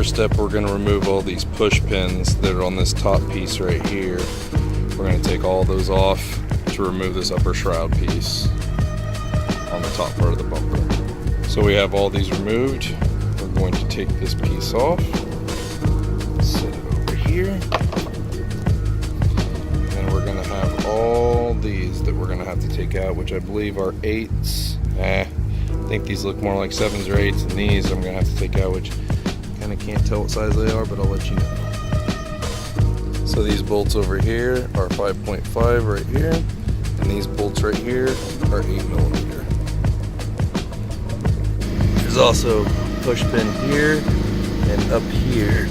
first step, we're going to remove all these push pins that are on this top piece right here. We're going to take all those off to remove this upper shroud piece on the top part of the bumper. So we have all these removed. We're going to take this piece off, set it over here, and then we're going to have all these that we're going to have to take out, which I believe are 8s. I think these look more like 7s or 8s, and these I'm going to have to take out, which kind of can't tell what size they are, but I'll let you know. So these bolts over here are 5.5 right here, and these bolts right here are 8mm. There's also a push pin here and up here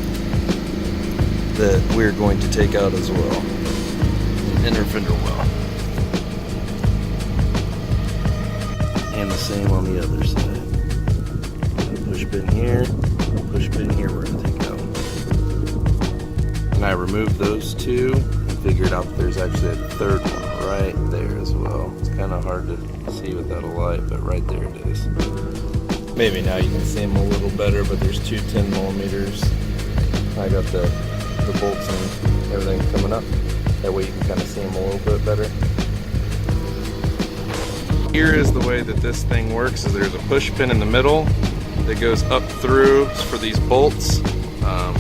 that we're going to take out as well. Inner fender well. And the same on the other side. Push pin here, push pin here we're going to take out. And I removed those two and figured out that there's actually a third one right there as well. It's kind of hard to see without a light, but right there it is. Maybe now you can see them a little better, but there's two 10mm. I got the bolts and everything coming up. That way you can kind of see them a little bit better. Here is the way that this thing works, is there's a push pin in the middle that goes up through for these bolts.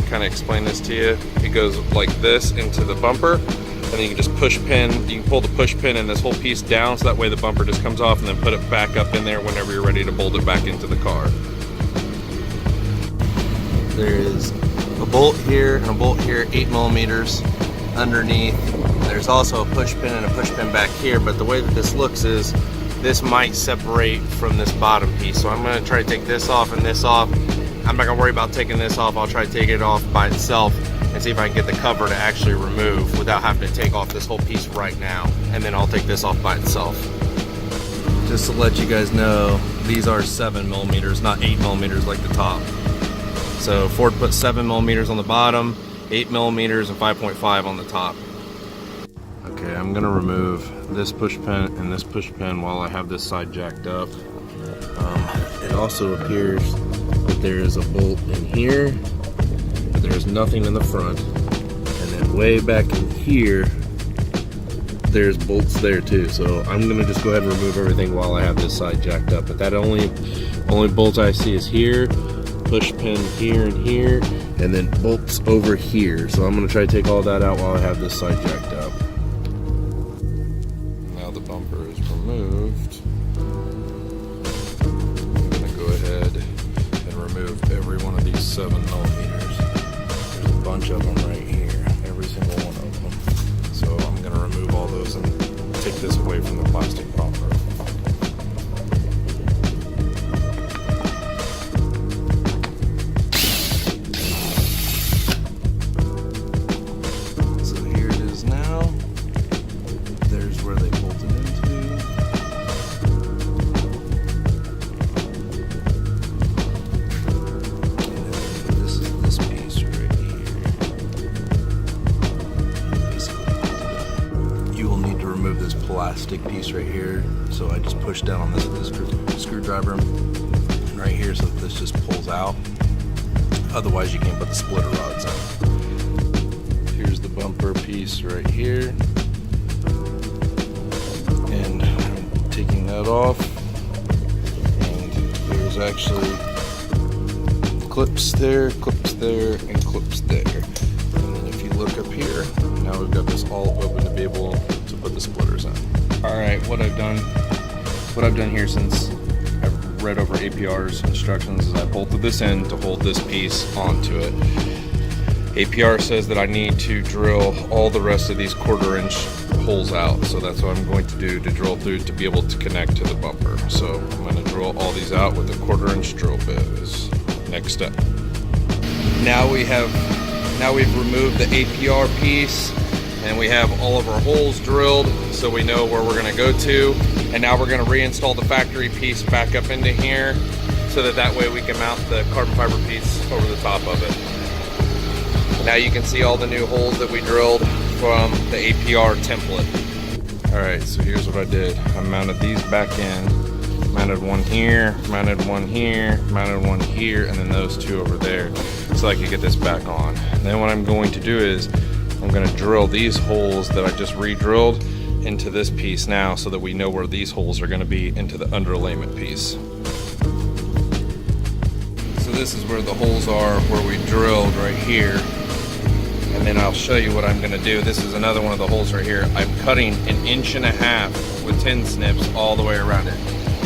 Kind of explain this to you. It goes like this into the bumper, and then you can just push pin, you can pull the push pin and this whole piece down, so that way the bumper just comes off, and then put it back up in there whenever you're ready to bolt it back into the car. There is a bolt here and a bolt here, 8mm underneath. There's also a push pin and a push pin back here, but the way that this looks is this might separate from this bottom piece. So I'm going to try to take this off and this off. I'm not going to worry about taking this off. I'll try to take it off by itself and see if I can get the cover to actually remove without having to take off this whole piece right now. And then I'll take this off by itself. Just to let you guys know, these are 7mm, not 8mm like the top. So Ford put 7mm on the bottom, 8mm and 5.5 on the top. Okay, I'm gonna remove this push pin and this push pin while I have this side jacked up. It also appears that there is a bolt in here, but there's nothing in the front. And then way back in here, there's bolts there too. So I'm gonna just go ahead and remove everything while I have this side jacked up. But that only bolt I see is here, push pin here and here, and then bolts over here. So I'm gonna try to take all that out while I have this side jacked up. Now the bumper is removed. I'm gonna go ahead and remove every one of these 7mm. There's a bunch of them right here, every single one of them. So I'm gonna remove all those and take this away from the plastic bumper. Plastic piece right here, so I just push down on this with this screwdriver right here so that this just pulls out. Otherwise you can't put the splitter rods in. Here's the bumper piece right here, and I'm taking that off, and there's actually clips there, and clips there. And then if you look up here, now we've got this all open to be able to put the splitters in. Alright, what I've done here since I've read over APR's instructions is I bolted this in to hold this piece onto it. APR says that I need to drill all the rest of these 1/4-inch holes out, so that's what I'm going to do to drill through to be able to connect to the bumper. So I'm going to drill all these out with a 1/4-inch drill bit is next step. Now we've removed the APR piece, and we have all of our holes drilled so we know where we're going to go to. And now we're going to reinstall the factory piece back up into here so that way we can mount the carbon fiber piece over the top of it. Now you can see all the new holes that we drilled from the APR template. Alright, so here's what I did. I mounted these back in, mounted one here, mounted one here, mounted one here, and then those two over there. so I can get this back on. And then what I'm going to do is I'm going to drill these holes that I just re-drilled into this piece now, so that we know where these holes are going to be into the underlayment piece. So this is where the holes are where we drilled right here. And then I'll show you what I'm going to do. This is another one of the holes right here. I'm cutting 1.5 inches with 10 snips all the way around it.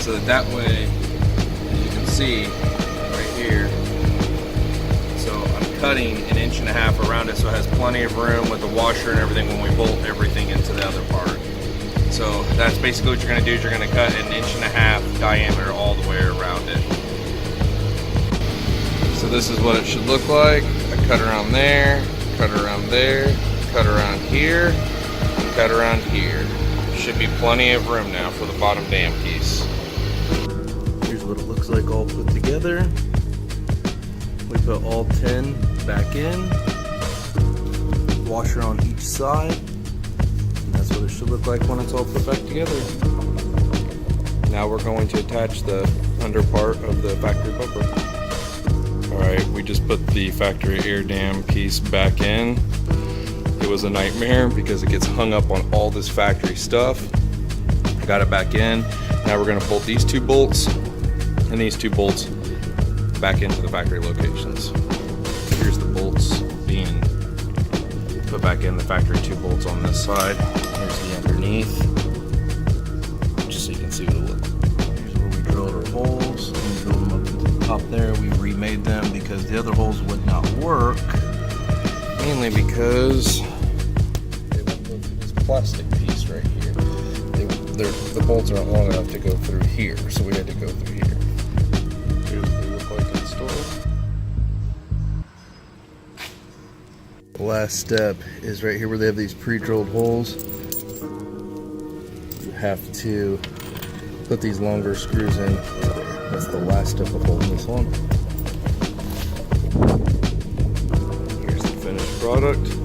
So that way, as you can see right here, so I'm cutting 1.5 inches around it so it has plenty of room with the washer and everything when we bolt everything into the other part. So that's basically what you're going to do, is you're going to cut 1.5 inches diameter all the way around it. So this is what it should look like. I cut around there, cut around there, cut around here, and cut around here. Should be plenty of room now for the bottom dam piece. Here's what it looks like all put together. We put all 10 back in, washer on each side, and that's what it should look like when it's all put back together. Now we're going to attach the under part of the factory bumper. Alright, we just put the factory air dam piece back in. It was a nightmare because it gets hung up on all this factory stuff. Got it back in. Now we're going to bolt these 2 bolts and these 2 bolts back into the factory locations. Here's the bolts being put back in, the factory 2 bolts on this side. Here's the underneath, just so you can see what it looks like. Here's where we drilled our holes. We drilled them up into the top there. We remade them because the other holes would not work, mainly because they won't go through this plastic piece right here. The bolts aren't long enough to go through here, so we had to go through here. Here's what they look like installed. The last step is right here where they have these pre-drilled holes. You have to put these longer screws in. That's the last step of holding this on. Here's the finished product.